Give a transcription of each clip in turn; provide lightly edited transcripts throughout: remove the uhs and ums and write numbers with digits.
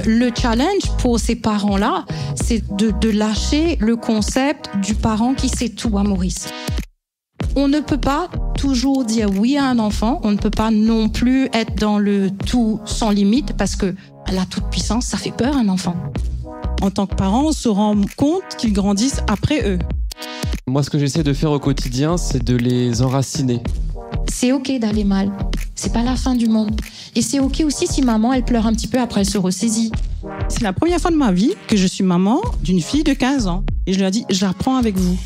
Le challenge pour ces parents-là, c'est de lâcher le concept du parent qui sait tout à Maurice. On ne peut pas toujours dire oui à un enfant, on ne peut pas non plus être dans le tout sans limite parce que la toute-puissance, ça fait peur à un enfant. En tant que parent, on se rend compte qu'ils grandissent après eux. Moi, ce que j'essaie de faire au quotidien, c'est de les enraciner. C'est ok d'aller mal, c'est pas la fin du monde. Et c'est ok aussi si maman, elle pleure un petit peu, après elle se ressaisit. C'est la première fois de ma vie que je suis maman d'une fille de 15 ans. Et je lui ai dit, j'apprends avec vous.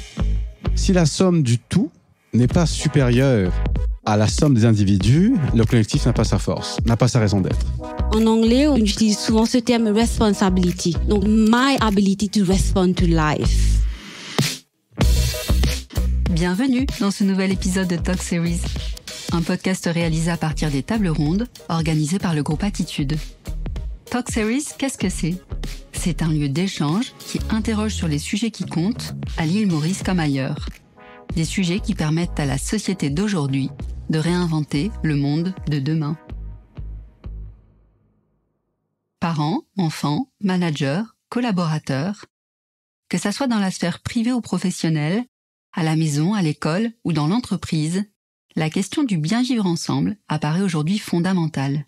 Si la somme du tout n'est pas supérieure à la somme des individus, le collectif n'a pas sa force, n'a pas sa raison d'être. En anglais, on utilise souvent ce terme responsibility. Donc, my ability to respond to life. Bienvenue dans ce nouvel épisode de Talk Series, un podcast réalisé à partir des tables rondes organisées par le groupe Attitude. Talk Series, qu'est-ce que c'est ? C'est un lieu d'échange qui interroge sur les sujets qui comptent, à l'île Maurice comme ailleurs. Des sujets qui permettent à la société d'aujourd'hui de réinventer le monde de demain. Parents, enfants, managers, collaborateurs, que ça soit dans la sphère privée ou professionnelle, à la maison, à l'école ou dans l'entreprise, la question du bien vivre ensemble apparaît aujourd'hui fondamentale.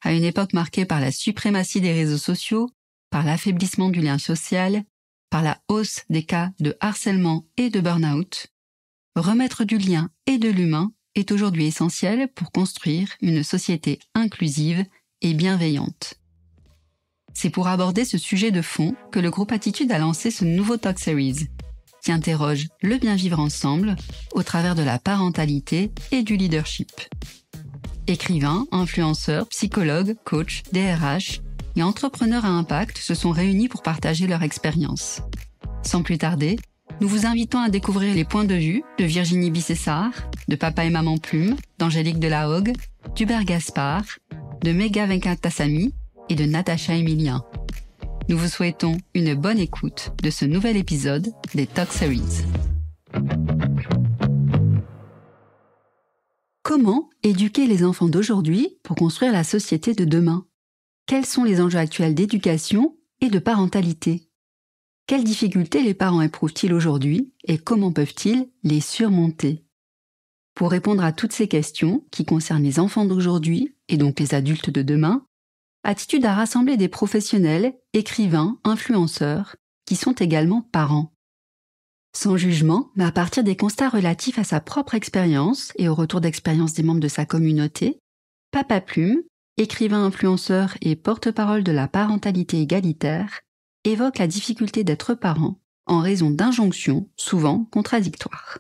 À une époque marquée par la suprématie des réseaux sociaux, par l'affaiblissement du lien social, par la hausse des cas de harcèlement et de burn-out, remettre du lien et de l'humain est aujourd'hui essentiel pour construire une société inclusive et bienveillante. C'est pour aborder ce sujet de fond que le groupe Attitude a lancé ce nouveau Talk Series, qui interroge le bien vivre ensemble au travers de la parentalité et du leadership. Écrivains, influenceurs, psychologues, coachs, DRH et entrepreneurs à impact se sont réunis pour partager leur expérience. Sans plus tarder, nous vous invitons à découvrir les points de vue de Virginie Bissessart, de Papa et Maman Plume, d'Angélique Delahogue, d'Hubert Gaspard, de Megha Venkatasamy et de Natacha Emilien. Nous vous souhaitons une bonne écoute de ce nouvel épisode des Talk Series. Comment éduquer les enfants d'aujourd'hui pour construire la société de demain ? Quels sont les enjeux actuels d'éducation et de parentalité ? Quelles difficultés les parents éprouvent-ils aujourd'hui et comment peuvent-ils les surmonter ? Pour répondre à toutes ces questions qui concernent les enfants d'aujourd'hui et donc les adultes de demain, Attitude a rassemblé des professionnels, écrivains, influenceurs, qui sont également parents. Sans jugement, mais à partir des constats relatifs à sa propre expérience et au retour d'expérience des membres de sa communauté, Papa Plume, écrivain influenceur et porte-parole de la parentalité égalitaire, évoque la difficulté d'être parent en raison d'injonctions souvent contradictoires.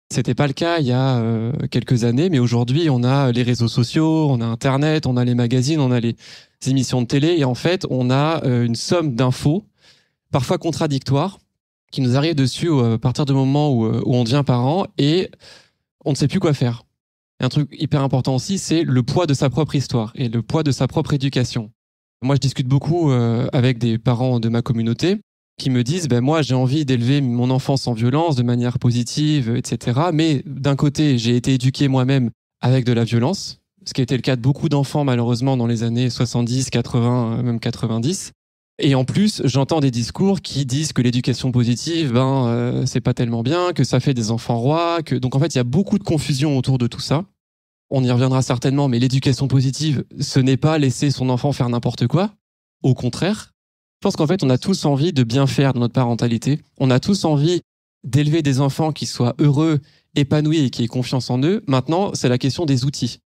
C'était pas le cas il y a quelques années, mais aujourd'hui, on a les réseaux sociaux, on a Internet, on a les magazines, on a les émissions de télé, et en fait, on a une somme d'infos, parfois contradictoires, qui nous arrivent dessus à partir du moment où on devient parent, et on ne sait plus quoi faire. Et un truc hyper important aussi, c'est le poids de sa propre histoire et le poids de sa propre éducation. Moi, je discute beaucoup avec des parents de ma communauté, qui me disent moi j'ai envie d'élever mon enfant sans violence, de manière positive, etc. Mais d'un côté, j'ai été éduqué moi-même avec de la violence, ce qui a été le cas de beaucoup d'enfants malheureusement dans les années 70, 80, même 90. Et en plus, j'entends des discours qui disent que l'éducation positive, c'est pas tellement bien, que ça fait des enfants rois, que donc en fait il y a beaucoup de confusion autour de tout ça. On y reviendra certainement, mais l'éducation positive, ce n'est pas laisser son enfant faire n'importe quoi. Au contraire. Je pense qu'en fait, on a tous envie de bien faire dans notre parentalité. On a tous envie d'élever des enfants qui soient heureux, épanouis et qui aient confiance en eux. Maintenant, c'est la question des outils.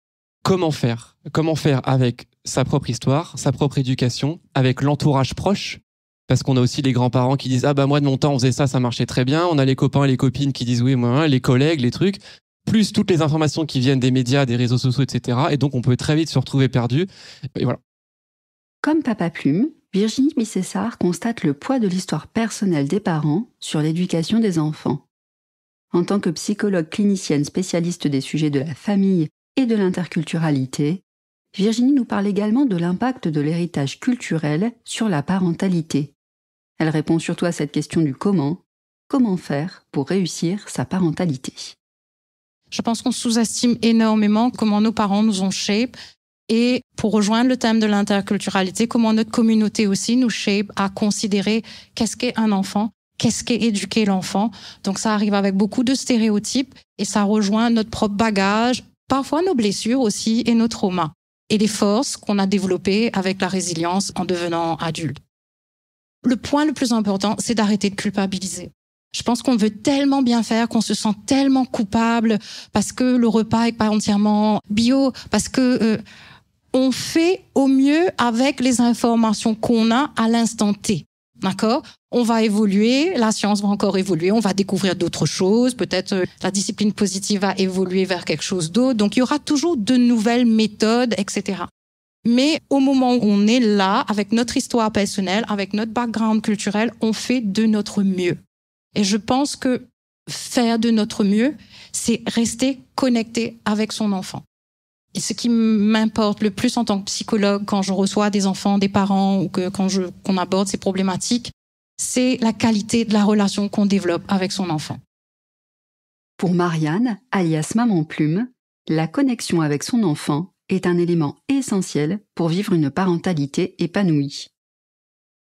Comment faire ? Comment faire avec sa propre histoire, sa propre éducation, avec l'entourage proche ? Parce qu'on a aussi les grands-parents qui disent « Ah moi de mon temps, on faisait ça, ça marchait très bien. » On a les copains et les copines qui disent « Oui, moi, les collègues, les trucs. » Plus toutes les informations qui viennent des médias, des réseaux sociaux, etc. Et donc, on peut très vite se retrouver perdu. Et voilà. Comme Papa Plume, Virginie Bissessart constate le poids de l'histoire personnelle des parents sur l'éducation des enfants. En tant que psychologue clinicienne spécialiste des sujets de la famille et de l'interculturalité, Virginie nous parle également de l'impact de l'héritage culturel sur la parentalité. Elle répond surtout à cette question du comment faire pour réussir sa parentalité. Je pense qu'on sous-estime énormément comment nos parents nous ont shape Et pour rejoindre le thème de l'interculturalité, comment notre communauté aussi nous shape à considérer qu'est-ce qu'est un enfant, qu'est-ce qu'est éduquer l'enfant. Donc ça arrive avec beaucoup de stéréotypes et ça rejoint notre propre bagage, parfois nos blessures aussi et nos traumas. Et les forces qu'on a développées avec la résilience en devenant adulte. Le point le plus important, c'est d'arrêter de culpabiliser. Je pense qu'on veut tellement bien faire, qu'on se sent tellement coupable parce que le repas est pas entièrement bio, parce que on fait au mieux avec les informations qu'on a à l'instant T. D'accord ? On va évoluer, la science va encore évoluer, on va découvrir d'autres choses, peut-être la discipline positive va évoluer vers quelque chose d'autre. Donc, il y aura toujours de nouvelles méthodes, etc. Mais au moment où on est là, avec notre histoire personnelle, avec notre background culturel, on fait de notre mieux. Et je pense que faire de notre mieux, c'est rester connecté avec son enfant. Et ce qui m'importe le plus en tant que psychologue, quand je reçois des enfants, des parents, ou qu'on aborde ces problématiques, c'est la qualité de la relation qu'on développe avec son enfant. Pour Marianne, alias Maman Plume, la connexion avec son enfant est un élément essentiel pour vivre une parentalité épanouie.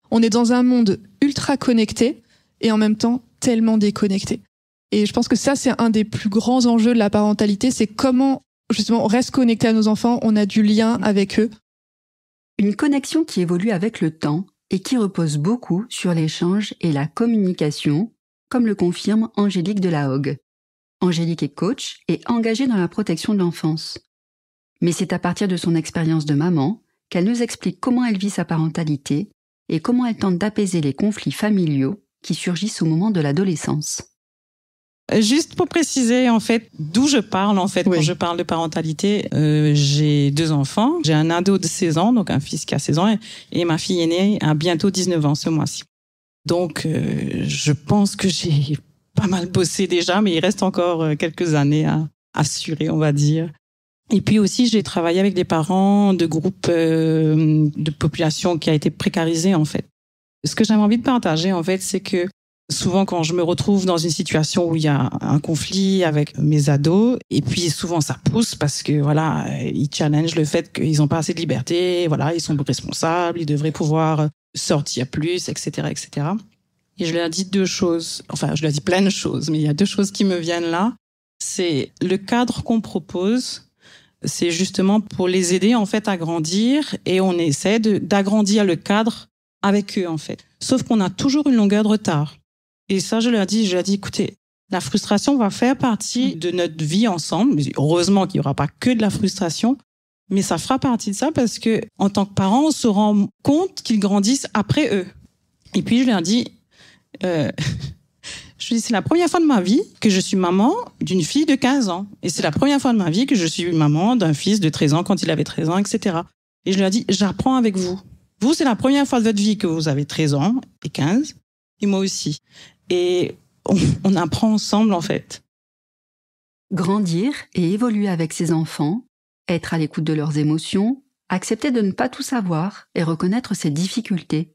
On est dans un monde ultra connecté et en même temps tellement déconnecté. Et je pense que ça, c'est un des plus grands enjeux de la parentalité, c'est comment justement on reste connecté à nos enfants, on a du lien avec eux. Une connexion qui évolue avec le temps et qui repose beaucoup sur l'échange et la communication, comme le confirme Angélique Delahogue. Angélique est coach et engagée dans la protection de l'enfance. Mais c'est à partir de son expérience de maman qu'elle nous explique comment elle vit sa parentalité et comment elle tente d'apaiser les conflits familiaux qui surgissent au moment de l'adolescence. Juste pour préciser, en fait, d'où je parle, en fait, quand je parle de parentalité, j'ai 2 enfants. J'ai un ado de 16 ans, donc un fils qui a 16 ans, et ma fille aînée a bientôt 19 ans ce mois-ci. Donc, je pense que j'ai pas mal bossé déjà, mais il reste encore quelques années à assurer, on va dire. Et puis aussi, j'ai travaillé avec des parents de groupes de population qui a été précarisée, en fait. Ce que j'avais envie de partager, en fait, c'est que souvent, quand je me retrouve dans une situation où il y a un conflit avec mes ados, et puis souvent ça pousse parce que voilà, ils challengent le fait qu'ils n'ont pas assez de liberté, voilà, ils sont responsables, ils devraient pouvoir sortir plus, etc., etc. Et je leur dis 2 choses, enfin, je leur dis plein de choses, mais il y a 2 choses qui me viennent là. C'est le cadre qu'on propose, c'est justement pour les aider en fait à grandir, et on essaie d'agrandir le cadre avec eux en fait. Sauf qu'on a toujours une longueur de retard. Et ça, je leur dis, écoutez, la frustration va faire partie de notre vie ensemble. Heureusement qu'il n'y aura pas que de la frustration, mais ça fera partie de ça parce que, en tant que parents, on se rend compte qu'ils grandissent après eux. Et puis, je leur dis, c'est la première fois de ma vie que je suis maman d'une fille de 15 ans. Et c'est la première fois de ma vie que je suis maman d'un fils de 13 ans quand il avait 13 ans, etc. Et je leur dis, j'apprends avec vous. Vous, c'est la première fois de votre vie que vous avez 13 ans et 15, et moi aussi. Et on apprend ensemble, en fait. Grandir et évoluer avec ses enfants, être à l'écoute de leurs émotions, accepter de ne pas tout savoir et reconnaître ses difficultés.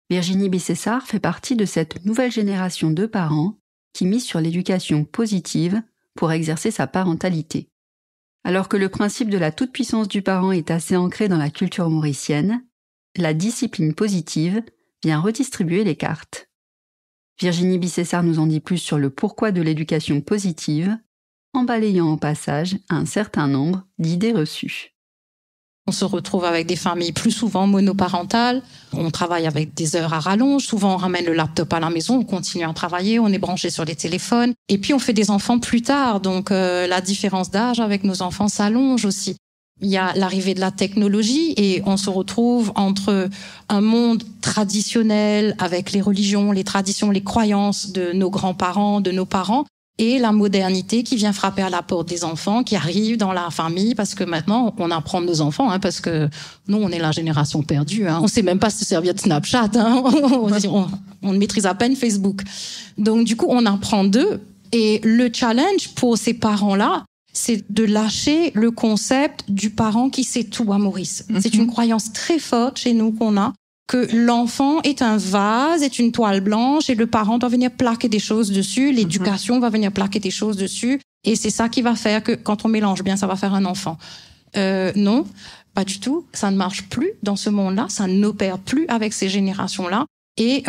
Virginie Bissessart fait partie de cette nouvelle génération de parents qui mise sur l'éducation positive pour exercer sa parentalité. Alors que le principe de la toute-puissance du parent est assez ancré dans la culture mauricienne, la discipline positive vient redistribuer les cartes. Virginie Bissessart nous en dit plus sur le pourquoi de l'éducation positive, en balayant au passage un certain nombre d'idées reçues. On se retrouve avec des familles plus souvent monoparentales, on travaille avec des heures à rallonge, souvent on ramène le laptop à la maison, on continue à travailler, on est branché sur les téléphones, et puis on fait des enfants plus tard, donc la différence d'âge avec nos enfants s'allonge aussi. Il y a l'arrivée de la technologie et on se retrouve entre un monde traditionnel avec les religions, les traditions, les croyances de nos grands-parents, de nos parents, et la modernité qui vient frapper à la porte des enfants, qui arrivent dans la famille, parce que maintenant, on apprend de nos enfants, parce que nous, on est la génération perdue. On sait même pas se servir de Snapchat. On maîtrise à peine Facebook. Donc, du coup, on apprend d'eux. Et le challenge pour ces parents-là, c'est de lâcher le concept du parent qui sait tout à Maurice. C'est une croyance très forte chez nous qu'on a, que l'enfant est un vase, est une toile blanche et le parent doit venir plaquer des choses dessus, l'éducation va venir plaquer des choses dessus et c'est ça qui va faire que quand on mélange bien, ça va faire un enfant. Non, Pas du tout. Ça ne marche plus dans ce monde-là. Ça n'opère plus avec ces générations-là. Et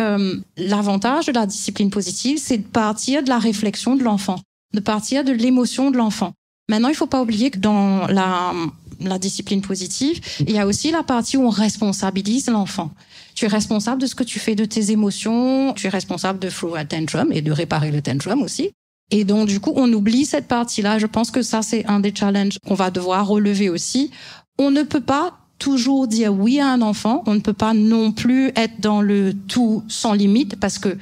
l'avantage de la discipline positive, c'est de partir de la réflexion de l'enfant, de partir de l'émotion de l'enfant. Maintenant, il ne faut pas oublier que dans la discipline positive, il y a aussi la partie où on responsabilise l'enfant. Tu es responsable de ce que tu fais de tes émotions, tu es responsable de throw a tantrum et de réparer le tantrum aussi. Et donc, du coup, on oublie cette partie-là. Je pense que ça, c'est un des challenges qu'on va devoir relever aussi. On ne peut pas toujours dire oui à un enfant. On ne peut pas non plus être dans le tout sans limite parce que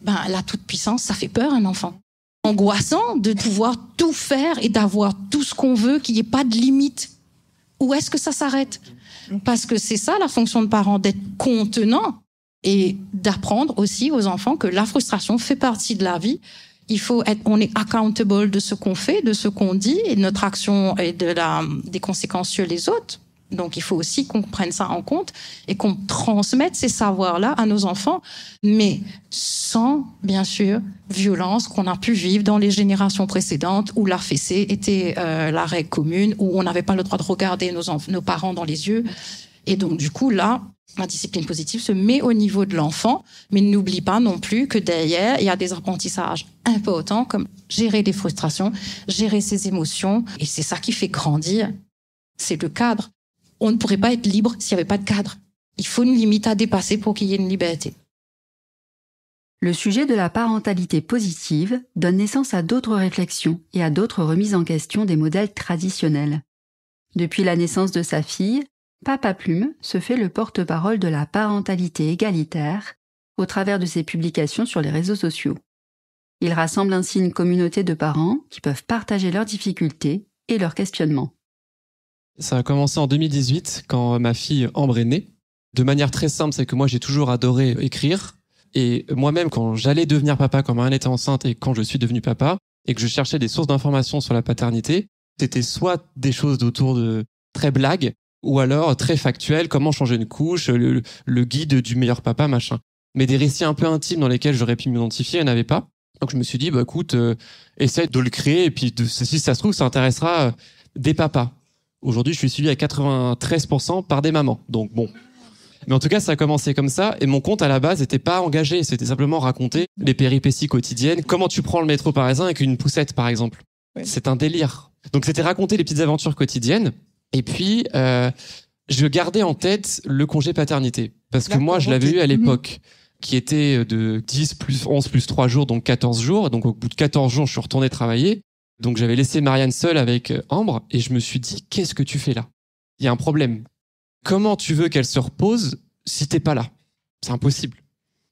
la toute-puissance, ça fait peur à un enfant. Angoissant de pouvoir tout faire et d'avoir tout ce qu'on veut, qu'il n'y ait pas de limite. Où est-ce que ça s'arrête? Parce que c'est ça la fonction de parent, d'être contenant et d'apprendre aussi aux enfants que la frustration fait partie de la vie. On est accountable de ce qu'on fait, de ce qu'on dit et de notre action et des conséquences sur les autres. Donc, il faut aussi qu'on prenne ça en compte et qu'on transmette ces savoirs-là à nos enfants, mais sans, bien sûr, violence qu'on a pu vivre dans les générations précédentes où la fessée était la règle commune, où on n'avait pas le droit de regarder nos parents dans les yeux. Et donc, du coup, là, la discipline positive se met au niveau de l'enfant, mais n'oublie pas non plus que derrière, il y a des apprentissages importants comme gérer les frustrations, gérer ses émotions, et c'est ça qui fait grandir. C'est le cadre. On ne pourrait pas être libre s'il n'y avait pas de cadre. Il faut une limite à dépasser pour qu'il y ait une liberté. Le sujet de la parentalité positive donne naissance à d'autres réflexions et à d'autres remises en question des modèles traditionnels. Depuis la naissance de sa fille, Papa Plume se fait le porte-parole de la parentalité égalitaire au travers de ses publications sur les réseaux sociaux. Il rassemble ainsi une communauté de parents qui peuvent partager leurs difficultés et leurs questionnements. Ça a commencé en 2018 quand ma fille Ambre est née. De manière très simple, c'est que moi j'ai toujours adoré écrire. Et moi-même, quand j'allais devenir papa, quand Marianne était enceinte et quand je suis devenu papa, et que je cherchais des sources d'informations sur la paternité, c'était soit des choses autour de très blagues, ou alors très factuelles, comment changer une couche, le guide du meilleur papa, machin. Mais des récits un peu intimes dans lesquels j'aurais pu m'identifier, il n'y en avait pas. Donc je me suis dit, écoute, essaie de le créer, et puis si ça se trouve, ça intéressera des papas. Aujourd'hui, je suis suivi à 93% par des mamans. Donc bon. Mais en tout cas, ça a commencé comme ça. Et mon compte, à la base, n'était pas engagé. C'était simplement raconter les péripéties quotidiennes. Comment tu prends le métro parisien avec une poussette, par exemple. Ouais. C'est un délire. Donc c'était raconter les petites aventures quotidiennes. Et puis, je gardais en tête le congé paternité. Parce que moi, je l'avais eu à l'époque, qui était de 10 plus 11 plus 3 jours, donc 14 jours. Donc au bout de 14 jours, je suis retourné travailler. Donc j'avais laissé Marianne seule avec Ambre et je me suis dit, qu'est-ce que tu fais là? Il y a un problème. Comment tu veux qu'elle se repose si t'es pas là? C'est impossible.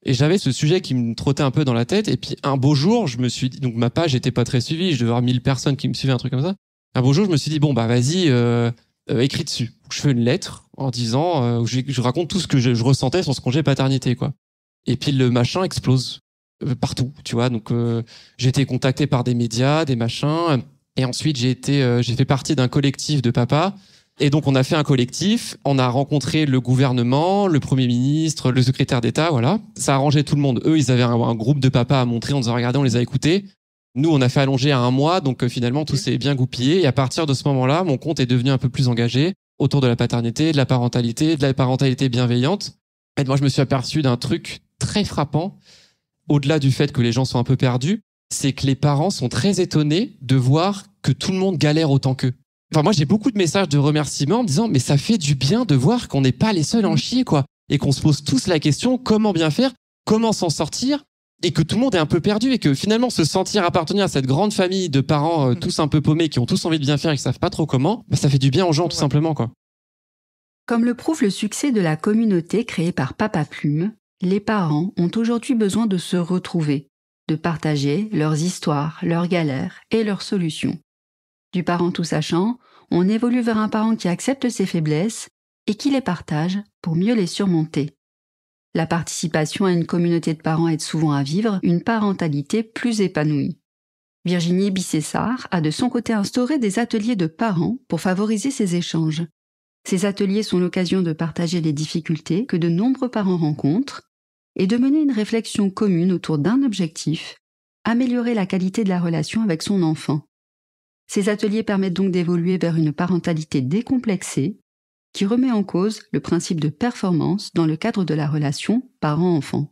Et j'avais ce sujet qui me trottait un peu dans la tête et puis un beau jour, je me suis dit, donc ma page était pas très suivie, je devais avoir 1000 personnes qui me suivaient, un truc comme ça. Un beau jour, je me suis dit, vas-y, écris dessus. Je fais une lettre en disant, où je raconte tout ce que je ressentais sur ce congé paternité, quoi. Et puis le machin explose. Partout, tu vois. Donc j'ai été contacté par des médias, des machins, et ensuite j'ai fait partie d'un collectif de papas. Et donc on a fait un collectif, on a rencontré le gouvernement, le Premier ministre, le secrétaire d'État, voilà. Ça a arrangé tout le monde. Eux, ils avaient un groupe de papas à montrer, on nous a regardé, on les a écoutés. Nous, on a fait allonger à 1 mois, donc finalement tout s'est bien goupillé. Et à partir de ce moment-là, mon compte est devenu un peu plus engagé autour de la paternité, de la parentalité bienveillante. Et moi, je me suis aperçu d'un truc très frappant. Au-delà du fait que les gens sont un peu perdus, c'est que les parents sont très étonnés de voir que tout le monde galère autant qu'eux. Enfin, moi, j'ai beaucoup de messages de remerciements en me disant « Mais ça fait du bien de voir qu'on n'est pas les seuls à en chier, quoi. » Et qu'on se pose tous la question « Comment bien faire? Comment s'en sortir ?» Et que tout le monde est un peu perdu et que finalement, se sentir appartenir à cette grande famille de parents tous un peu paumés, qui ont tous envie de bien faire et qui savent pas trop comment, ça fait du bien aux gens, tout simplement, quoi. Comme le prouve le succès de la communauté créée par Papa Plume, les parents ont aujourd'hui besoin de se retrouver, de partager leurs histoires, leurs galères et leurs solutions. Du parent tout sachant, on évolue vers un parent qui accepte ses faiblesses et qui les partage pour mieux les surmonter. La participation à une communauté de parents aide souvent à vivre une parentalité plus épanouie. Virginie Bissessart a de son côté instauré des ateliers de parents pour favoriser ces échanges. Ces ateliers sont l'occasion de partager les difficultés que de nombreux parents rencontrent et de mener une réflexion commune autour d'un objectif, améliorer la qualité de la relation avec son enfant. Ces ateliers permettent donc d'évoluer vers une parentalité décomplexée, qui remet en cause le principe de performance dans le cadre de la relation parent-enfant.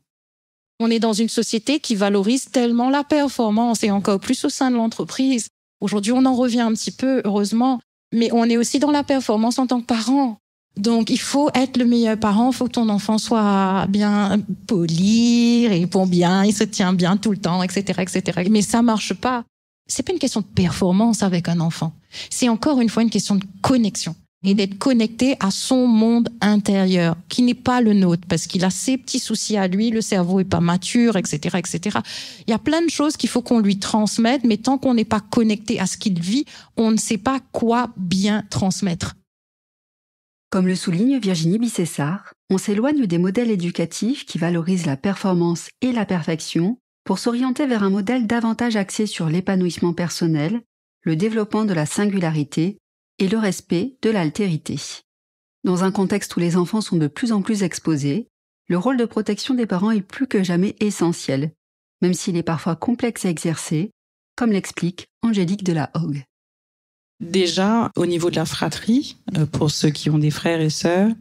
On est dans une société qui valorise tellement la performance et encore plus au sein de l'entreprise. Aujourd'hui, on en revient un petit peu, heureusement, mais on est aussi dans la performance en tant que parent. Donc, il faut être le meilleur parent, il faut que ton enfant soit bien poli, répond bien, il se tient bien tout le temps, etc., etc. Mais ça marche pas. C'est pas une question de performance avec un enfant. C'est encore une fois une question de connexion. Et d'être connecté à son monde intérieur, qui n'est pas le nôtre, parce qu'il a ses petits soucis à lui, le cerveau est pas mature, etc., etc. Il y a plein de choses qu'il faut qu'on lui transmette, mais tant qu'on n'est pas connecté à ce qu'il vit, on ne sait pas quoi bien transmettre. Comme le souligne Virginie Bicessart, on s'éloigne des modèles éducatifs qui valorisent la performance et la perfection pour s'orienter vers un modèle davantage axé sur l'épanouissement personnel, le développement de la singularité et le respect de l'altérité. Dans un contexte où les enfants sont de plus en plus exposés, le rôle de protection des parents est plus que jamais essentiel, même s'il est parfois complexe à exercer, comme l'explique Angélique de la Hogue. Déjà, au niveau de la fratrie, pour ceux qui ont des frères et sœurs,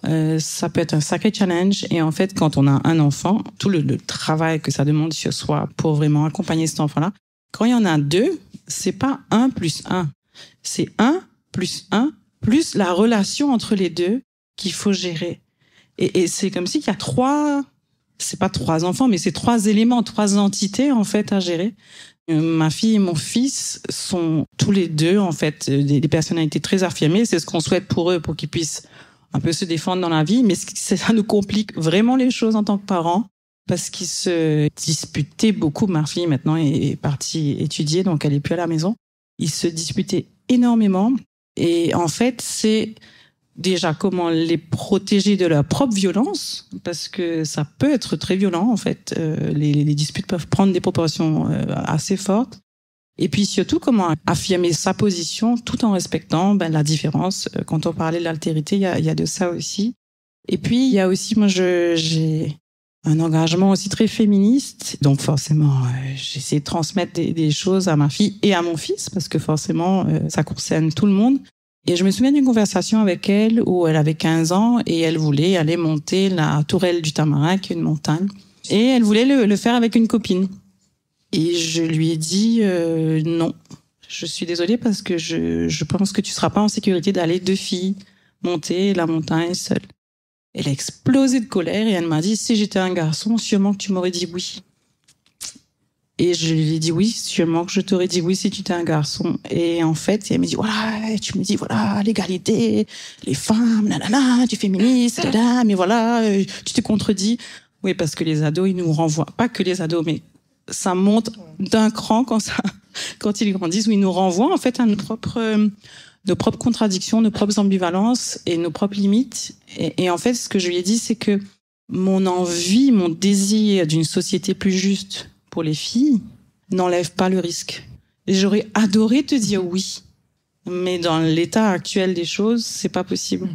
ça peut être un sacré challenge. Et en fait, quand on a un enfant, tout le travail que ça demande sur soi pour vraiment accompagner cet enfant-là, quand il y en a deux, c'est pas 1 plus 1. C'est 1 plus 1 plus la relation entre les deux qu'il faut gérer. Et c'est comme s'il y a c'est pas 3 enfants, mais c'est 3 éléments, 3 entités, en fait, à gérer. Ma fille et mon fils sont tous les deux, en fait, des personnalités très affirmées. C'est ce qu'on souhaite pour eux, pour qu'ils puissent un peu se défendre dans la vie. Mais ça nous complique vraiment les choses en tant que parents, parce qu'ils se disputaient beaucoup. Ma fille, maintenant, est partie étudier, donc elle est plus à la maison. Ils se disputaient énormément. Et en fait, c'est déjà comment les protéger de leur propre violence, parce que ça peut être très violent, en fait. Les disputes peuvent prendre des proportions assez fortes. Et puis surtout, comment affirmer sa position tout en respectant la différence. Quand on parlait de l'altérité, il y a de ça aussi. Et puis, il y a aussi, moi, j'ai un engagement aussi très féministe. Donc forcément, j'essaie de transmettre des choses à ma fille et à mon fils, parce que forcément, ça concerne tout le monde. Et je me souviens d'une conversation avec elle où elle avait 15 ans et elle voulait aller monter la tourelle du Tamarin, qui est une montagne. Et elle voulait le faire avec une copine. Et je lui ai dit non, je suis désolée parce que je pense que tu seras pas en sécurité d'aller 2 filles monter la montagne seule. Elle a explosé de colère et elle m'a dit, si j'étais un garçon, sûrement que tu m'aurais dit oui. Et je lui ai dit oui, sûrement que je t'aurais dit oui si tu étais un garçon. Et en fait, elle me dit, voilà, tu me dis, voilà, l'égalité, les femmes, nanana, tu es féministe, nanana, mais voilà, tu te contredis. Oui, parce que les ados, ils nous renvoient, pas que les ados, mais ça monte d'un cran quand ils grandissent, où ils nous renvoient en fait à nos propres contradictions, nos propres ambivalences et nos propres limites. Et en fait, ce que je lui ai dit, c'est que mon envie, mon désir d'une société plus juste pour les filles n'enlève pas le risque. Et j'aurais adoré te dire oui, mais dans l'état actuel des choses, c'est pas possible.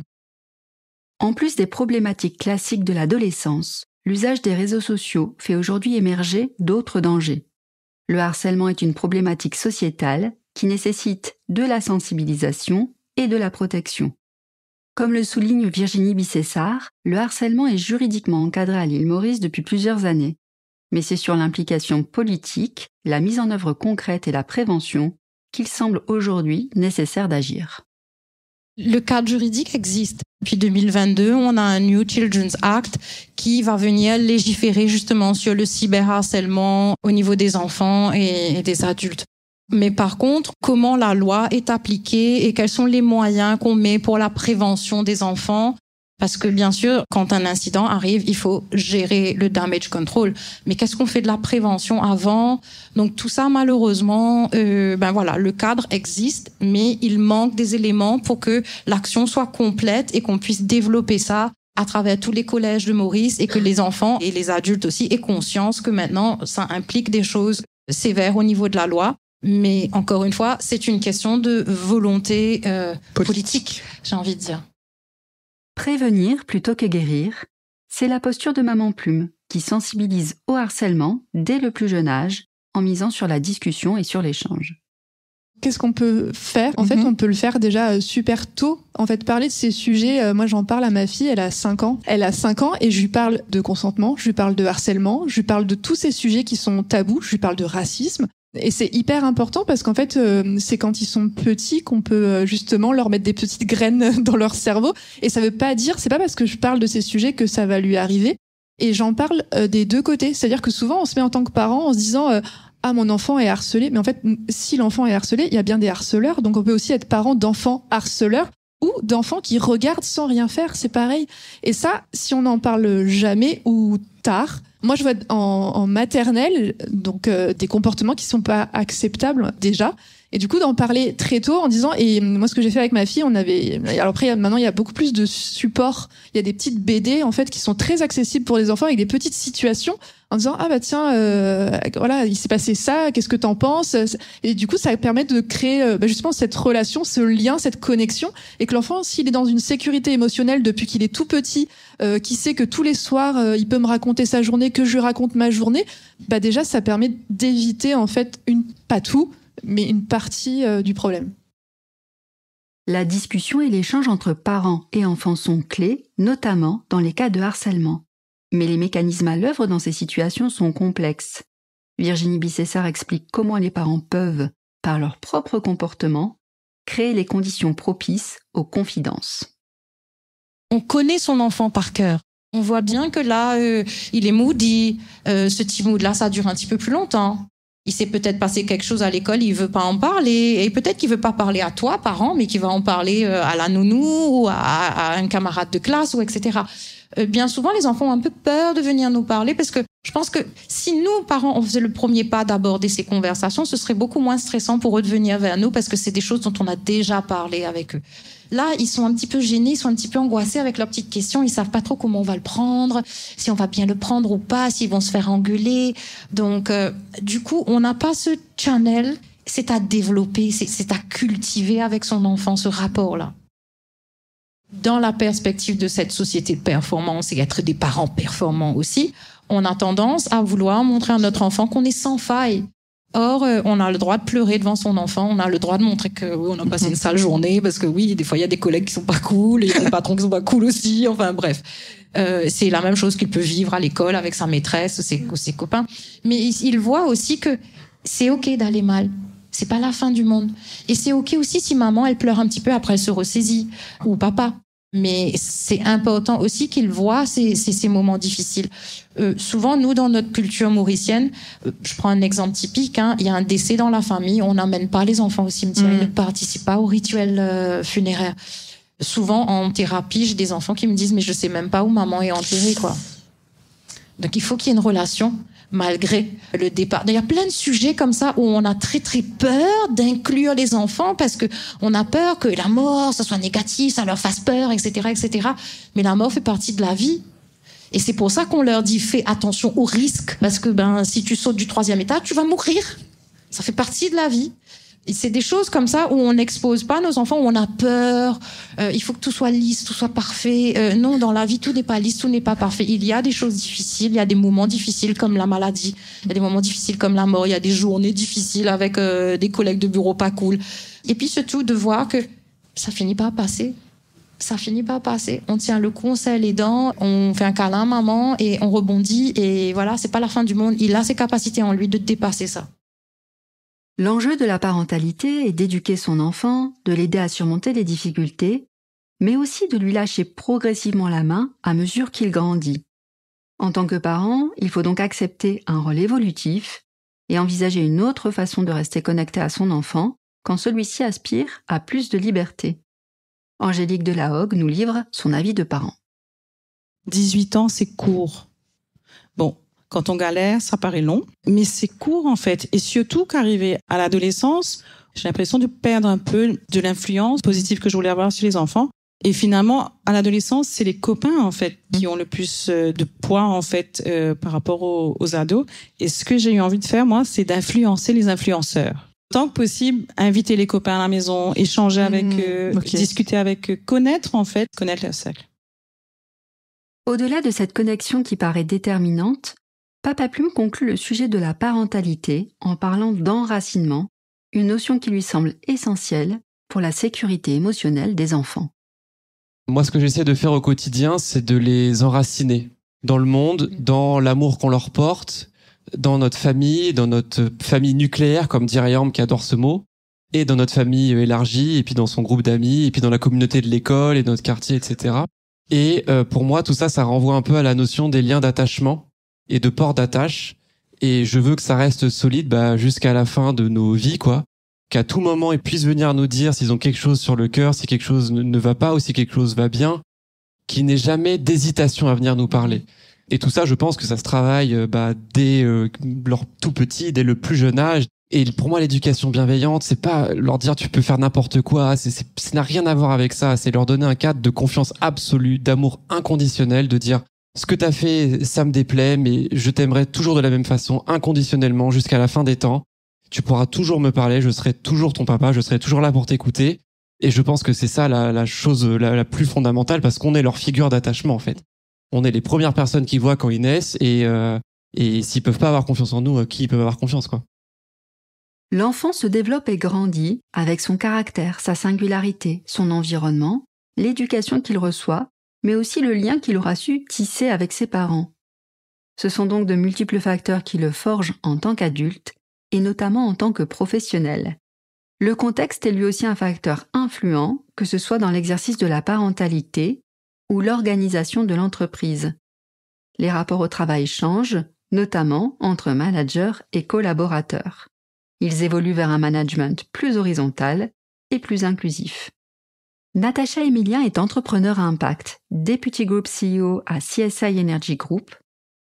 En plus des problématiques classiques de l'adolescence, l'usage des réseaux sociaux fait aujourd'hui émerger d'autres dangers. Le harcèlement est une problématique sociétale qui nécessite de la sensibilisation et de la protection. Comme le souligne Virginie Bicessart, le harcèlement est juridiquement encadré à l'île Maurice depuis plusieurs années. Mais c'est sur l'implication politique, la mise en œuvre concrète et la prévention qu'il semble aujourd'hui nécessaire d'agir. Le cadre juridique existe. Depuis 2022, on a un New Children's Act qui va venir légiférer justement sur le cyberharcèlement au niveau des enfants et des adultes. Mais par contre, comment la loi est appliquée et quels sont les moyens qu'on met pour la prévention des enfants? Parce que bien sûr, quand un incident arrive, il faut gérer le damage control. Mais qu'est-ce qu'on fait de la prévention avant? Donc tout ça, malheureusement, le cadre existe, mais il manque des éléments pour que l'action soit complète et qu'on puisse développer ça à travers tous les collèges de Maurice et que les enfants et les adultes aussi aient conscience que maintenant, ça implique des choses sévères au niveau de la loi. Mais encore une fois, c'est une question de volonté politique, j'ai envie de dire. Prévenir plutôt que guérir, c'est la posture de Maman Plume qui sensibilise au harcèlement dès le plus jeune âge en misant sur la discussion et sur l'échange. qu'est-ce qu'on peut faire? En fait, on peut le faire déjà super tôt. En fait, parler de ces sujets, moi j'en parle à ma fille, elle a 5 ans. Elle a 5 ans et je lui parle de consentement, je lui parle de harcèlement, je lui parle de tous ces sujets qui sont tabous, je lui parle de racisme. Et c'est hyper important parce qu'en fait, c'est quand ils sont petits qu'on peut justement leur mettre des petites graines dans leur cerveau. Et ça veut pas dire, c'est pas parce que je parle de ces sujets que ça va lui arriver. Et j'en parle des deux côtés. C'est-à-dire que souvent, on se met en tant que parent en se disant ah, mon enfant est harcelé. Mais en fait, si l'enfant est harcelé, il y a bien des harceleurs. Donc on peut aussi être parent d'enfants harceleurs ou d'enfants qui regardent sans rien faire. C'est pareil. Et ça, si on n'en parle jamais ou tard, moi, je vois en maternelle donc des comportements qui sont pas acceptables déjà. Et du coup, d'en parler très tôt en disant, et moi, ce que j'ai fait avec ma fille, alors après, maintenant, il y a beaucoup plus de supports. Il y a des petites BD, en fait, qui sont très accessibles pour les enfants avec des petites situations en disant, ah, bah, tiens, voilà, il s'est passé ça, qu'est-ce que t'en penses? Et du coup, ça permet de créer, justement, cette relation, ce lien, cette connexion, et que l'enfant, s'il est dans une sécurité émotionnelle depuis qu'il est tout petit, qui sait que tous les soirs, il peut me raconter sa journée, que je lui raconte ma journée, bah, déjà, ça permet d'éviter, en fait, pas tout, mais une partie du problème. La discussion et l'échange entre parents et enfants sont clés, notamment dans les cas de harcèlement. Mais les mécanismes à l'œuvre dans ces situations sont complexes. Virginie Bissessart explique comment les parents peuvent, par leur propre comportement, créer les conditions propices aux confidences. On connaît son enfant par cœur. On voit bien que là, il est moody. Ce petit mood-là, ça dure un petit peu plus longtemps. Il s'est peut-être passé quelque chose à l'école, il veut pas en parler. Et peut-être qu'il veut pas parler à toi, parent, mais qu'il va en parler à la nounou ou à un camarade de classe, ou etc. Bien souvent, les enfants ont un peu peur de venir nous parler parce que je pense que si nous, parents, on faisait le premier pas d'aborder ces conversations, ce serait beaucoup moins stressant pour eux de venir vers nous parce que c'est des choses dont on a déjà parlé avec eux. Là, ils sont un petit peu gênés, ils sont un petit peu angoissés avec leurs petites questions. Ils savent pas trop comment on va le prendre, si on va bien le prendre ou pas, s'ils vont se faire engueuler. Donc, du coup, on n'a pas ce channel. C'est à développer, c'est à cultiver avec son enfant, ce rapport-là. Dans la perspective de cette société de performance et être des parents performants aussi, on a tendance à vouloir montrer à notre enfant qu'on est sans faille. Or, on a le droit de pleurer devant son enfant, on a le droit de montrer que oui, on a passé une sale journée, parce que oui, des fois, il y a des collègues qui sont pas cool, et il y a des patrons qui sont pas cool aussi, enfin bref. C'est la même chose qu'il peut vivre à l'école avec sa maîtresse, ses copains. Mais il voit aussi que c'est OK d'aller mal. C'est pas la fin du monde. Et c'est OK aussi si maman, elle pleure un petit peu, après elle se ressaisit, ou papa. Mais c'est important aussi qu'ils voient ces moments difficiles. Souvent, nous, dans notre culture mauricienne, je prends un exemple typique, il y a un décès dans la famille, on n'amène pas les enfants au cimetière, ils ne participent pas au rituel funéraire. Souvent, en thérapie, j'ai des enfants qui me disent « mais je sais même pas où maman est enterrée, quoi ». Donc, il faut qu'il y ait une relation malgré le départ. Il y a plein de sujets comme ça où on a très très peur d'inclure les enfants parce que on a peur que la mort, ça soit négatif, ça leur fasse peur, etc., etc. Mais la mort fait partie de la vie. Et c'est pour ça qu'on leur dit fais attention aux risques parce que si tu sautes du 3e étage, tu vas mourir. Ça fait partie de la vie. Et c'est des choses comme ça où on n'expose pas nos enfants, où on a peur. Il faut que tout soit lisse, tout soit parfait. Non, dans la vie, tout n'est pas lisse, tout n'est pas parfait. Il y a des choses difficiles, il y a des moments difficiles comme la maladie, il y a des moments difficiles comme la mort, il y a des journées difficiles avec des collègues de bureau pas cool. Et puis surtout de voir que ça finit pas à passer. Ça finit pas à passer. On tient le coup, on serre les dents, on fait un câlin à maman et on rebondit. Et voilà, c'est pas la fin du monde. Il a ses capacités en lui de dépasser ça. L'enjeu de la parentalité est d'éduquer son enfant, de l'aider à surmonter les difficultés, mais aussi de lui lâcher progressivement la main à mesure qu'il grandit. En tant que parent, il faut donc accepter un rôle évolutif et envisager une autre façon de rester connecté à son enfant quand celui-ci aspire à plus de liberté. Angélique Delahogue nous livre son avis de parent. 18 ans, c'est court. Bon. Quand on galère, ça paraît long, mais c'est court en fait. Et surtout qu'arrivé à l'adolescence, j'ai l'impression de perdre un peu de l'influence positive que je voulais avoir sur les enfants. Et finalement, à l'adolescence, c'est les copains en fait qui ont le plus de poids en fait par rapport aux ados. Et ce que j'ai eu envie de faire, moi, c'est d'influencer les influenceurs. Tant que possible, inviter les copains à la maison, échanger avec eux, discuter avec eux, connaître leur cercle. Au-delà de cette connexion qui paraît déterminante, Papa Plume conclut le sujet de la parentalité en parlant d'enracinement, une notion qui lui semble essentielle pour la sécurité émotionnelle des enfants. Moi, ce que j'essaie de faire au quotidien, c'est de les enraciner dans le monde, dans l'amour qu'on leur porte, dans notre famille nucléaire, comme dirait Yam qui adore ce mot, et dans notre famille élargie, et puis dans son groupe d'amis, et puis dans la communauté de l'école et de notre quartier, etc. Et pour moi, tout ça, ça renvoie un peu à la notion des liens d'attachement et de port d'attache. Et je veux que ça reste solide jusqu'à la fin de nos vies, quoi. Qu'à tout moment, ils puissent venir nous dire s'ils ont quelque chose sur le cœur, si quelque chose ne va pas ou si quelque chose va bien, qu'il n'ait jamais d'hésitation à venir nous parler. Et tout ça, je pense que ça se travaille dès leur tout petit, dès le plus jeune âge. Et pour moi, l'éducation bienveillante, c'est pas leur dire tu peux faire n'importe quoi, ça n'a rien à voir avec ça. C'est leur donner un cadre de confiance absolue, d'amour inconditionnel, de dire ce que t'as fait, ça me déplaît, mais je t'aimerai toujours de la même façon, inconditionnellement, jusqu'à la fin des temps. Tu pourras toujours me parler, je serai toujours ton papa, je serai toujours là pour t'écouter. Et je pense que c'est ça la chose la plus fondamentale, parce qu'on est leur figure d'attachement, en fait. On est les premières personnes qui voient quand ils naissent, et s'ils peuvent pas avoir confiance en nous, qui peuvent avoir confiance, quoi. L'enfant se développe et grandit avec son caractère, sa singularité, son environnement, l'éducation qu'il reçoit, mais aussi le lien qu'il aura su tisser avec ses parents. Ce sont donc de multiples facteurs qui le forgent en tant qu'adulte, et notamment en tant que professionnel. Le contexte est lui aussi un facteur influent, que ce soit dans l'exercice de la parentalité ou l'organisation de l'entreprise. Les rapports au travail changent, notamment entre managers et collaborateurs. Ils évoluent vers un management plus horizontal et plus inclusif. Natacha Emilien est entrepreneur à impact, Deputy Group CEO à CSI Energy Group,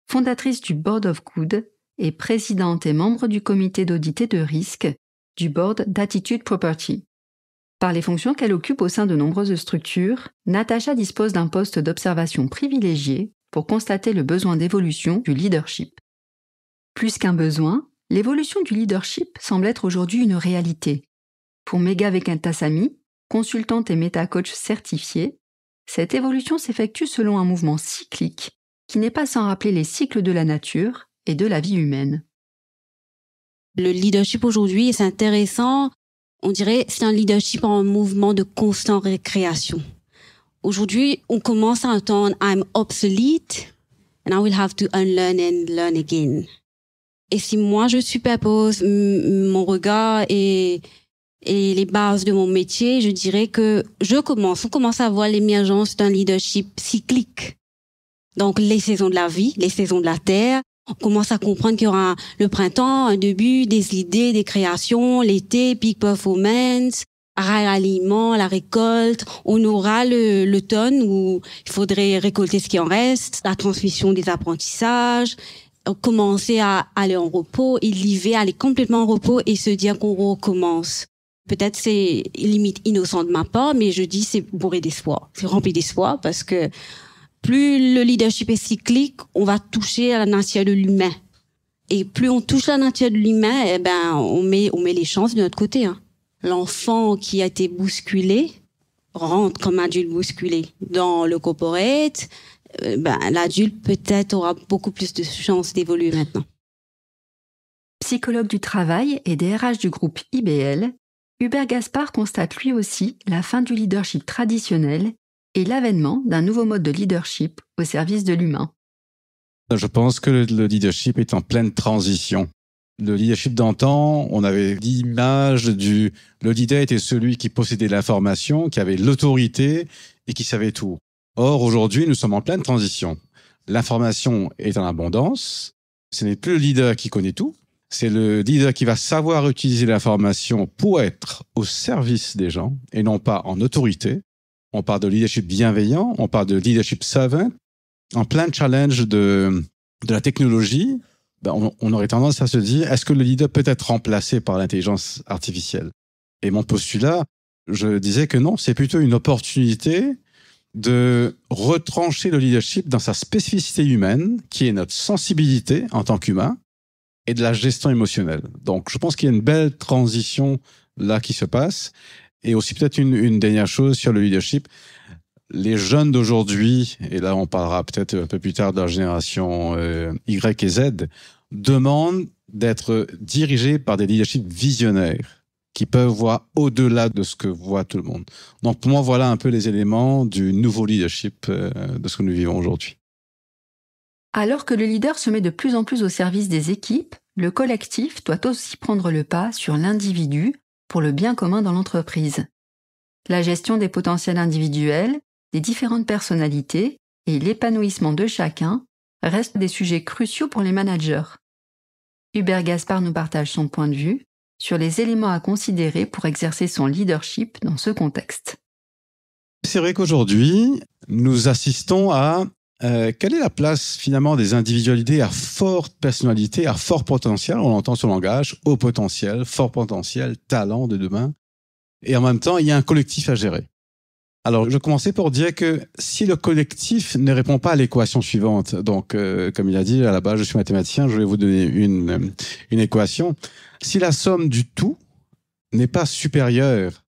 fondatrice du Board of Good et présidente et membre du comité d'audit et de risque du Board d'Attitude Property. Par les fonctions qu'elle occupe au sein de nombreuses structures, Natacha dispose d'un poste d'observation privilégié pour constater le besoin d'évolution du leadership. Plus qu'un besoin, l'évolution du leadership semble être aujourd'hui une réalité. Pour Megha Venkatasammy, consultante et méta-coach certifiée, cette évolution s'effectue selon un mouvement cyclique qui n'est pas sans rappeler les cycles de la nature et de la vie humaine. Le leadership aujourd'hui, c'est intéressant. On dirait c'est un leadership en mouvement de constante récréation. Aujourd'hui, on commence à entendre « I'm obsolete and I will have to unlearn and learn again ». Et si moi, je superpose mon regard et les bases de mon métier, je dirais que on commence à voir l'émergence d'un leadership cyclique. Donc, les saisons de la vie, les saisons de la terre, on commence à comprendre qu'il y aura le printemps, un début, des idées, des créations, l'été, peak performance, ralliement, la récolte. On aura l'automne où il faudrait récolter ce qui en reste, la transmission des apprentissages, commencer à aller en repos, et l'hiver aller complètement en repos et se dire qu'on recommence. Peut-être c'est limite innocent de ma part, mais je dis c'est bourré d'espoir. C'est rempli d'espoir parce que plus le leadership est cyclique, on va toucher à la nature de l'humain. Et plus on touche la nature de l'humain, on met les chances de notre côté, hein. L'enfant qui a été bousculé rentre comme adulte bousculé dans le corporate. L'adulte peut-être aura beaucoup plus de chances d'évoluer maintenant. Psychologue du travail et DRH du groupe IBL, Hubert Gaspard constate lui aussi la fin du leadership traditionnel et l'avènement d'un nouveau mode de leadership au service de l'humain. Je pense que le leadership est en pleine transition. Le leadership d'antan, on avait l'image le leader était celui qui possédait l'information, qui avait l'autorité et qui savait tout. Or, aujourd'hui, nous sommes en pleine transition. L'information est en abondance. Ce n'est plus le leader qui connaît tout. C'est le leader qui va savoir utiliser l'information pour être au service des gens et non pas en autorité. On parle de leadership bienveillant, on parle de leadership servant. En plein challenge de la technologie, on aurait tendance à se dire, est-ce que le leader peut être remplacé par l'intelligence artificielle? Et mon postulat, je disais que non, c'est plutôt une opportunité de retrancher le leadership dans sa spécificité humaine, qui est notre sensibilité en tant qu'humain, et de la gestion émotionnelle. Donc, je pense qu'il y a une belle transition là qui se passe. Et aussi peut-être une dernière chose sur le leadership. Les jeunes d'aujourd'hui, et là on parlera peut-être un peu plus tard de la génération Y et Z, demandent d'être dirigés par des leaderships visionnaires. qui peuvent voir au-delà de ce que voit tout le monde. Donc pour moi, voilà un peu les éléments du nouveau leadership de ce que nous vivons aujourd'hui. Alors que le leader se met de plus en plus au service des équipes, le collectif doit aussi prendre le pas sur l'individu pour le bien commun dans l'entreprise. La gestion des potentiels individuels, des différentes personnalités et l'épanouissement de chacun restent des sujets cruciaux pour les managers. Hubert Gaspard nous partage son point de vue sur les éléments à considérer pour exercer son leadership dans ce contexte. C'est vrai qu'aujourd'hui, nous assistons à quelle est la place finalement des individualités à forte personnalité, à fort potentiel, on l'entend sur le langage, haut potentiel, fort potentiel, talent de demain, et en même temps, il y a un collectif à gérer. Alors, je commençais pour dire que si le collectif ne répond pas à l'équation suivante, donc comme il a dit à la base, je suis mathématicien, je vais vous donner une équation. Si la somme du tout n'est pas supérieure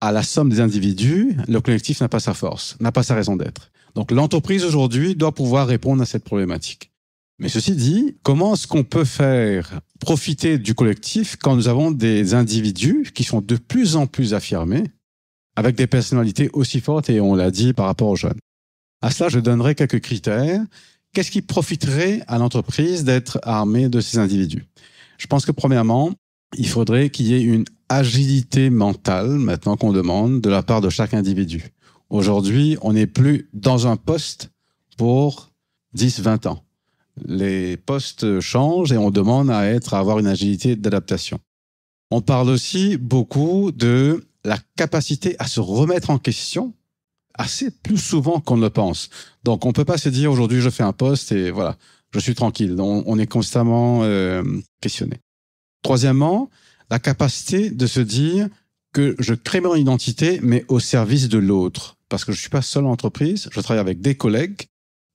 à la somme des individus, le collectif n'a pas sa force, n'a pas sa raison d'être. Donc l'entreprise aujourd'hui doit pouvoir répondre à cette problématique. Mais ceci dit, comment est-ce qu'on peut faire profiter du collectif quand nous avons des individus qui sont de plus en plus affirmés, avec des personnalités aussi fortes, et on l'a dit par rapport aux jeunes. À cela, je donnerai quelques critères. Qu'est-ce qui profiterait à l'entreprise d'être armée de ces individus? Je pense que premièrement, il faudrait qu'il y ait une agilité mentale, maintenant qu'on demande, de la part de chaque individu. Aujourd'hui, on n'est plus dans un poste pour 10, 20 ans. Les postes changent et on demande à avoir une agilité d'adaptation. On parle aussi beaucoup de la capacité à se remettre en question assez plus souvent qu'on ne le pense. Donc, on ne peut pas se dire aujourd'hui, je fais un poste et voilà, je suis tranquille. On est constamment questionné. Troisièmement, la capacité de se dire que je crée mon identité, mais au service de l'autre. Parce que je ne suis pas seul en entreprise, je travaille avec des collègues.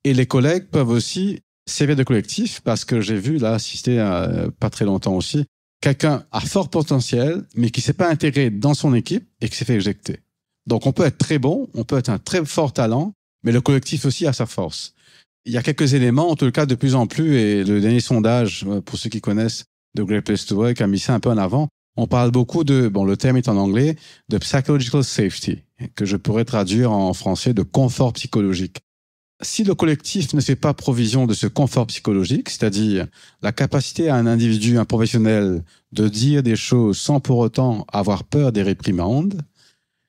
Et les collègues peuvent aussi servir de collectif, parce que j'ai vu, là, assister à pas très longtemps aussi, quelqu'un à fort potentiel, mais qui ne s'est pas intégré dans son équipe et qui s'est fait éjecter. Donc, on peut être très bon, on peut être un très fort talent, mais le collectif aussi a sa force. Il y a quelques éléments, en tout cas, de plus en plus, et le dernier sondage, pour ceux qui connaissent, de Great Place to Work, a mis ça un peu en avant. On parle beaucoup le terme est en anglais, de psychological safety, que je pourrais traduire en français de confort psychologique. Si le collectif ne fait pas provision de ce confort psychologique, c'est-à-dire la capacité à un individu, un professionnel, de dire des choses sans pour autant avoir peur des réprimandes,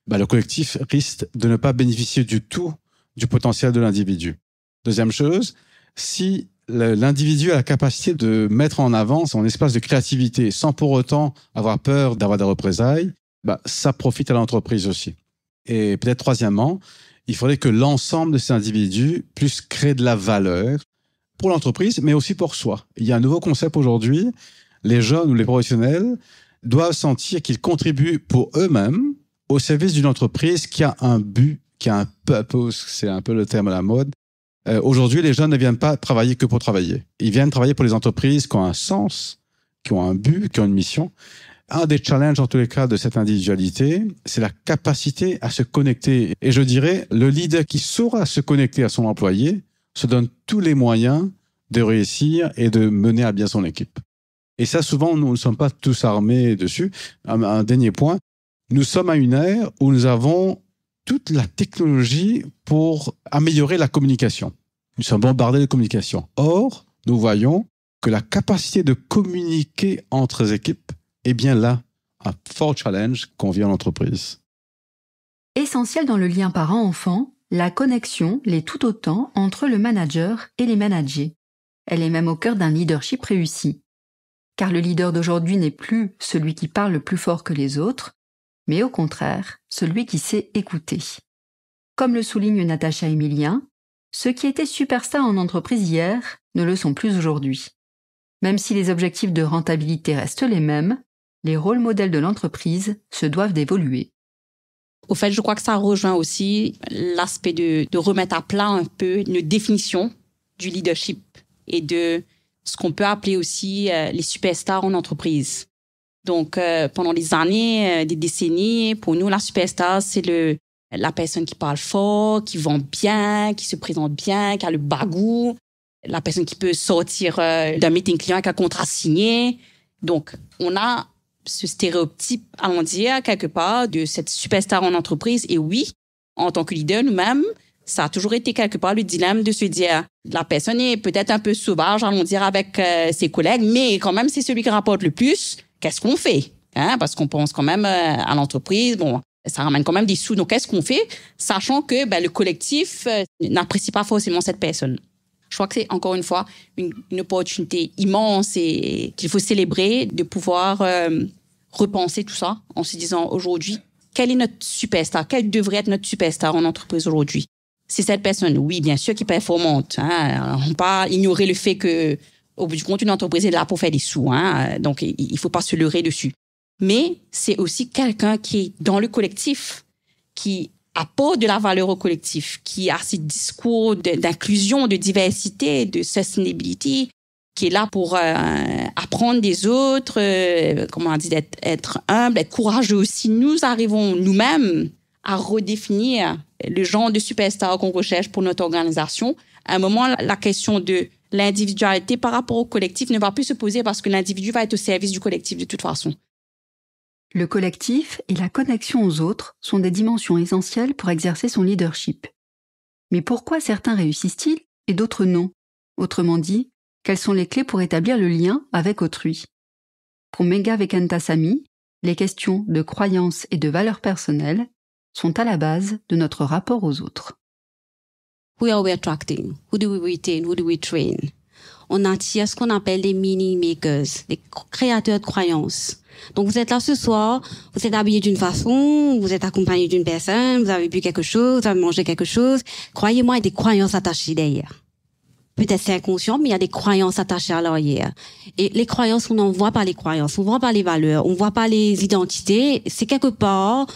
le collectif risque de ne pas bénéficier du tout du potentiel de l'individu. Deuxième chose, si l'individu a la capacité de mettre en avant son espace de créativité sans pour autant avoir peur d'avoir des représailles, ça profite à l'entreprise aussi. Et peut-être troisièmement, il faudrait que l'ensemble de ces individus puissent créer de la valeur pour l'entreprise, mais aussi pour soi. Il y a un nouveau concept aujourd'hui. Les jeunes ou les professionnels doivent sentir qu'ils contribuent pour eux-mêmes au service d'une entreprise qui a un but, qui a un purpose, c'est un peu le terme à la mode. Aujourd'hui, les jeunes ne viennent pas travailler que pour travailler. Ils viennent travailler pour les entreprises qui ont un sens, qui ont un but, qui ont une mission. Un des challenges, en tous les cas, de cette individualité, c'est la capacité à se connecter. Et je dirais, le leader qui saura se connecter à son employé se donne tous les moyens de réussir et de mener à bien son équipe. Et ça, souvent, nous ne sommes pas tous armés dessus. Un dernier point, nous sommes à une ère où nous avons toute la technologie pour améliorer la communication. Nous sommes bombardés de communication. Or, nous voyons que la capacité de communiquer entre équipes est bien là, un fort challenge qu'on vit en entreprise. Essentiel dans le lien parent-enfant, la connexion l'est tout autant entre le manager et les managés. Elle est même au cœur d'un leadership réussi. Car le leader d'aujourd'hui n'est plus celui qui parle plus fort que les autres, mais au contraire, celui qui sait écouter. Comme le souligne Natacha Emilien, ceux qui étaient superstars en entreprise hier ne le sont plus aujourd'hui. Même si les objectifs de rentabilité restent les mêmes, les rôles modèles de l'entreprise se doivent d'évoluer. Au fait, je crois que ça rejoint aussi l'aspect de remettre à plat un peu une définition du leadership et de ce qu'on peut appeler aussi les superstars en entreprise. Donc, pendant des années, des décennies, pour nous, la superstar, c'est la personne qui parle fort, qui vend bien, qui se présente bien, qui a le bagou, la personne qui peut sortir d'un meeting client avec un contrat signé. Donc, on a ce stéréotype, allons dire, quelque part, de cette superstar en entreprise. Et oui, en tant que leader, nous-mêmes, ça a toujours été quelque part le dilemme de se dire, la personne est peut-être un peu sauvage, allons dire, avec ses collègues, mais quand même, c'est celui qui rapporte le plus. Qu'est-ce qu'on fait? Parce qu'on pense quand même à l'entreprise, bon, ça ramène quand même des sous. Donc, qu'est-ce qu'on fait? Sachant que le collectif n'apprécie pas forcément cette personne. Je crois que c'est, encore une fois, une opportunité immense et qu'il faut célébrer de pouvoir repenser tout ça en se disant aujourd'hui, quelle est notre superstar? Quelle devrait être notre superstar en entreprise aujourd'hui? C'est cette personne, oui, bien sûr, qui est performante. On ne peut pas ignorer le fait que, au bout du compte, une entreprise est là pour faire des sous. Donc, il ne faut pas se leurrer dessus. Mais c'est aussi quelqu'un qui est dans le collectif, qui apporte de la valeur au collectif, qui a ces discours d'inclusion, de diversité, de sustainability, qui est là pour apprendre des autres, être humble, être courageux aussi. Nous arrivons nous-mêmes à redéfinir le genre de superstar qu'on recherche pour notre organisation. À un moment, la question de l'individualité par rapport au collectif ne va plus se poser parce que l'individu va être au service du collectif de toute façon. Le collectif et la connexion aux autres sont des dimensions essentielles pour exercer son leadership. Mais pourquoi certains réussissent-ils et d'autres non? Autrement dit, quelles sont les clés pour établir le lien avec autrui? Pour Megha Venkatasammy, les questions de croyances et de valeurs personnelles sont à la base de notre rapport aux autres. Who are we attracting? Who do we retain? Who do we train? On attire ce qu'on appelle des meaning makers, des créateurs de croyances. Donc, vous êtes là ce soir, vous êtes habillé d'une façon, vous êtes accompagné d'une personne, vous avez bu quelque chose, vous avez mangé quelque chose. Croyez-moi, il y a des croyances attachées derrière. Peut-être c'est inconscient, mais il y a des croyances attachées à l'arrière. Et les croyances, on n'en voit pas les croyances, on voit pas les valeurs, on voit pas les identités. C'est quelque part,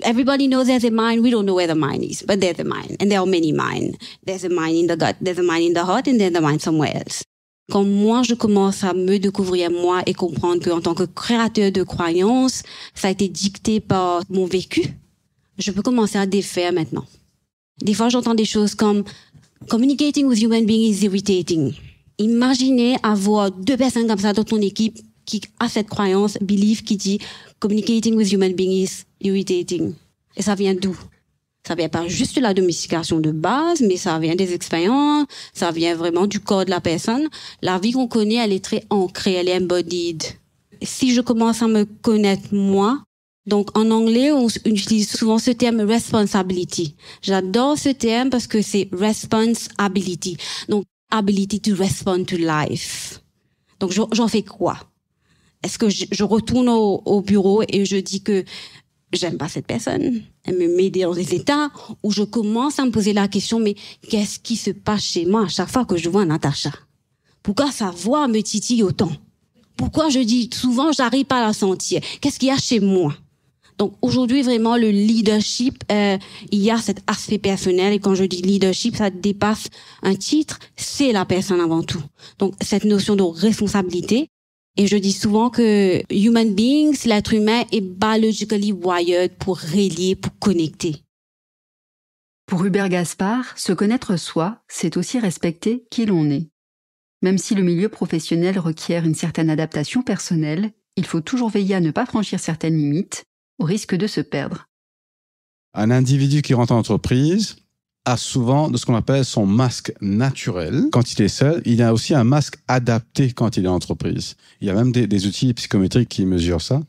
everybody knows there's a mind, we don't know where the mind is, but there's a mind, and there are many minds. There's a mind in the gut, there's a mind in the heart, and there's a mind somewhere else. Quand moi, je commence à me découvrir moi et comprendre qu'en tant que créateur de croyances, ça a été dicté par mon vécu, je peux commencer à défaire maintenant. Des fois, j'entends des choses comme « Communicating with human beings is irritating ». Imaginez avoir deux personnes comme ça dans ton équipe qui a cette croyance, belief, qui dit « Communicating with human beings is irritating ». Et ça vient d'où? Ça vient pas juste de la domestication de base, mais ça vient des expériences, ça vient vraiment du corps de la personne. La vie qu'on connaît, elle est très ancrée, elle est embodied. Si je commence à me connaître moi, donc en anglais, on utilise souvent ce terme responsibility. J'adore ce terme parce que c'est responsibility. Donc, ability to respond to life. Donc, j'en fais quoi? Est-ce que je retourne au bureau et je dis que j'aime pas cette personne, elle me met dans des états où je commence à me poser la question, mais qu'est-ce qui se passe chez moi à chaque fois que je vois Natacha? Pourquoi sa voix me titille autant? Pourquoi je dis souvent, j'arrive pas à la sentir? Qu'est-ce qu'il y a chez moi? Donc aujourd'hui, vraiment, le leadership, il y a cet aspect personnel, et quand je dis leadership, ça dépasse un titre, c'est la personne avant tout. Donc cette notion de responsabilité. Et je dis souvent que human beings, l'être humain est biologically wired pour relier, pour connecter. Pour Hubert Gaspard, se connaître soi, c'est aussi respecter qui l'on est. Même si le milieu professionnel requiert une certaine adaptation personnelle, il faut toujours veiller à ne pas franchir certaines limites, au risque de se perdre. Un individu qui rentre en entreprise a souvent de ce qu'on appelle son masque naturel. Quand il est seul, il a aussi un masque adapté quand il est en entreprise. Il y a même des outils psychométriques qui mesurent ça.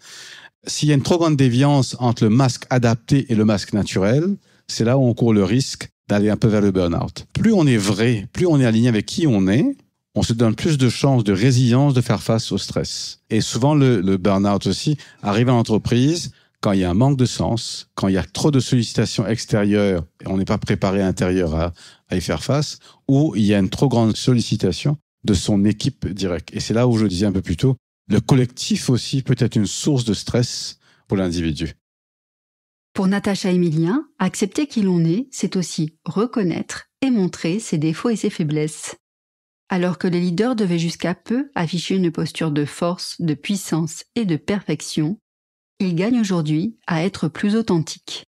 S'il y a une trop grande déviance entre le masque adapté et le masque naturel, c'est là où on court le risque d'aller un peu vers le burn-out. Plus on est vrai, plus on est aligné avec qui on se donne plus de chances, de résilience de faire face au stress. Et souvent, le burn-out aussi arrive à l'entreprise quand il y a un manque de sens, quand il y a trop de sollicitations extérieures et on n'est pas préparé à l'intérieur à y faire face, ou il y a une trop grande sollicitation de son équipe directe. Et c'est là où je disais un peu plus tôt, le collectif aussi peut être une source de stress pour l'individu. Pour Natacha Emilien, accepter qui l'on est, c'est aussi reconnaître et montrer ses défauts et ses faiblesses. Alors que les leaders devaient jusqu'à peu afficher une posture de force, de puissance et de perfection, ils gagnent aujourd'hui à être plus authentiques.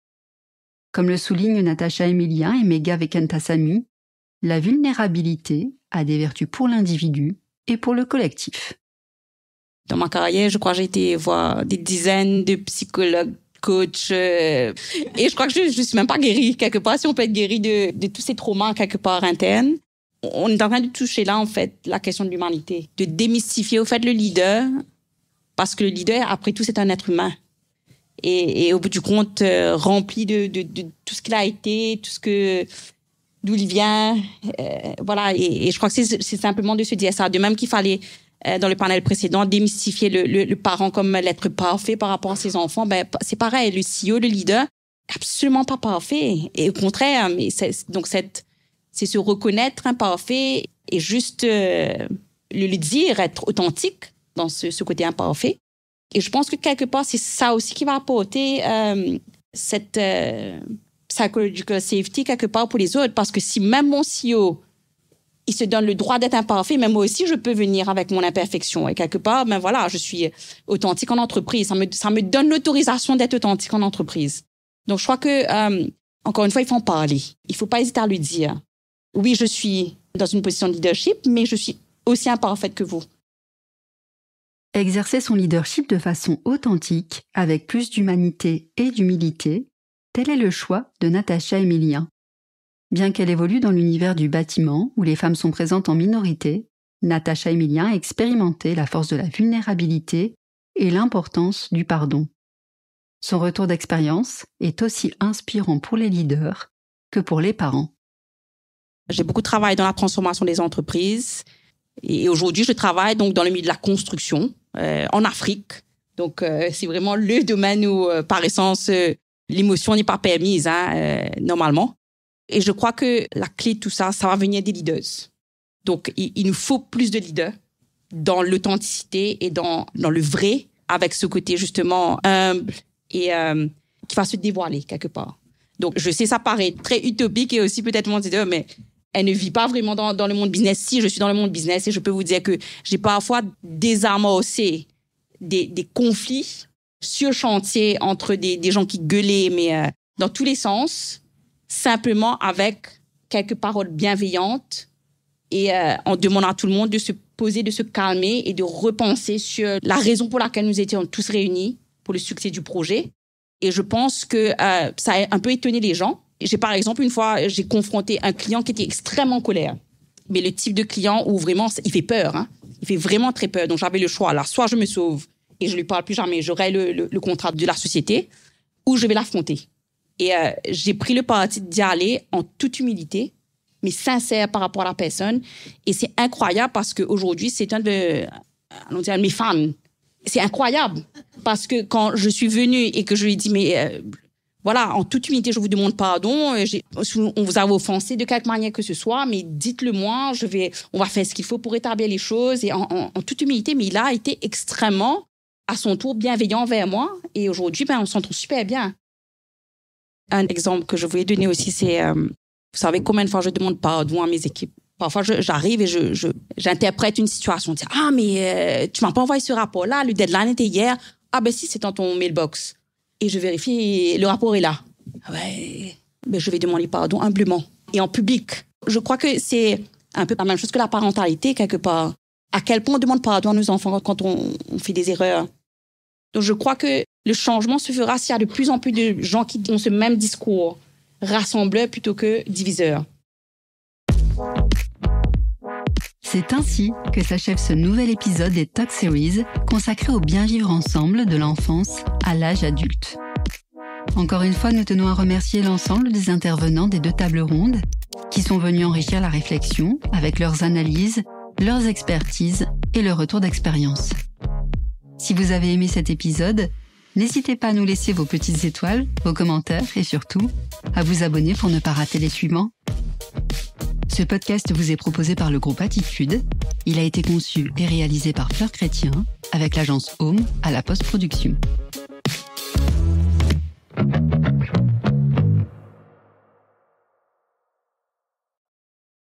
Comme le soulignent Natacha Emilien et Megha Venkatasammy, la vulnérabilité a des vertus pour l'individu et pour le collectif. Dans ma carrière, je crois que j'ai été voir des dizaines de psychologues, coachs, et je crois que je suis même pas guérie quelque part. Si on peut être guéri de tous ces traumas quelque part internes, on est en train de toucher là, en fait, la question de l'humanité, de démystifier, au fait, le leader, parce que le leader, après tout, c'est un être humain. Et au bout du compte, rempli de tout ce qu'il a été, d'où il vient, voilà. Et je crois que c'est simplement de se dire ça. De même qu'il fallait, dans le panel précédent, démystifier le parent comme l'être parfait par rapport à ses enfants. Ben, c'est pareil. Le CEO, le leader, absolument pas parfait. Et au contraire, mais c'est se reconnaître imparfait et juste le dire, être authentique dans ce côté imparfait. Et je pense que quelque part, c'est ça aussi qui va apporter cette psychological safety quelque part pour les autres. Parce que si même mon CEO, il se donne le droit d'être imparfait, mais moi aussi, je peux venir avec mon imperfection. Et quelque part, ben voilà, je suis authentique en entreprise. Ça me donne l'autorisation d'être authentique en entreprise. Donc, je crois que, encore une fois, il faut en parler. Il ne faut pas hésiter à lui dire. Oui, je suis dans une position de leadership, mais je suis aussi imparfaite que vous. Exercer son leadership de façon authentique, avec plus d'humanité et d'humilité, tel est le choix de Natacha Emilien. Bien qu'elle évolue dans l'univers du bâtiment, où les femmes sont présentes en minorité, Natacha Emilien a expérimenté la force de la vulnérabilité et l'importance du pardon. Son retour d'expérience est aussi inspirant pour les leaders que pour les parents. J'ai beaucoup travaillé dans la transformation des entreprises et aujourd'hui, je travaille donc dans le milieu de la construction en Afrique. Donc, c'est vraiment le domaine où, par essence, l'émotion n'est pas permise normalement. Et je crois que la clé de tout ça, ça va venir des leaders. Donc, il nous faut plus de leaders dans l'authenticité et dans le vrai, avec ce côté justement humble et qui va se dévoiler quelque part. Donc, je sais, ça paraît très utopique et aussi peut-être mon leader, mais elle ne vit pas vraiment dans le monde business. Si, je suis dans le monde business et je peux vous dire que j'ai parfois désamorcé des conflits sur chantier entre des gens qui gueulaient, mais dans tous les sens, simplement avec quelques paroles bienveillantes et en demandant à tout le monde de se poser, de se calmer et de repenser sur la raison pour laquelle nous étions tous réunis pour le succès du projet. Et je pense que ça a un peu étonné les gens. Par exemple, une fois, j'ai confronté un client qui était extrêmement en colère. Mais le type de client où vraiment, il fait peur. Hein. Il fait vraiment très peur. Donc, j'avais le choix. Alors, soit je me sauve et je lui parle plus jamais, j'aurai le contrat de la société, ou je vais l'affronter. Et j'ai pris le parti d'y aller en toute humilité, mais sincère par rapport à la personne. Et c'est incroyable parce qu'aujourd'hui, c'est un de mes fans. C'est incroyable parce que quand je suis venue et que je lui ai dit, mais voilà, en toute humilité, je vous demande pardon. On vous a offensé de quelque manière que ce soit, mais dites-le moi. On va faire ce qu'il faut pour rétablir les choses. Et en toute humilité, mais il a été extrêmement, à son tour, bienveillant envers moi. Et aujourd'hui, on s'entend super bien. Un exemple que je voulais donner aussi, c'est, vous savez combien de fois je demande pardon à mes équipes. Parfois, j'arrive et j'interprète une situation. Je dis, mais tu m'as pas envoyé ce rapport-là, le deadline était hier. Ah ben si, c'est dans ton mailbox. Et je vérifie et le rapport est là. Ouais, mais je vais demander pardon humblement et en public. Je crois que c'est un peu la même chose que la parentalité, quelque part. À quel point on demande pardon à nos enfants quand on fait des erreurs. Donc, je crois que le changement se fera s'il y a de plus en plus de gens qui ont ce même discours, rassembleur plutôt que diviseur. C'est ainsi que s'achève ce nouvel épisode des Talk Series consacré au bien vivre ensemble de l'enfance à l'âge adulte. Encore une fois, nous tenons à remercier l'ensemble des intervenants des 2 tables rondes qui sont venus enrichir la réflexion avec leurs analyses, leurs expertises et leur retour d'expérience. Si vous avez aimé cet épisode, n'hésitez pas à nous laisser vos petites étoiles, vos commentaires et surtout, à vous abonner pour ne pas rater les suivants. Ce podcast vous est proposé par le groupe Attitude. Il a été conçu et réalisé par Fleur Chrétien avec l'agence Home à la post-production.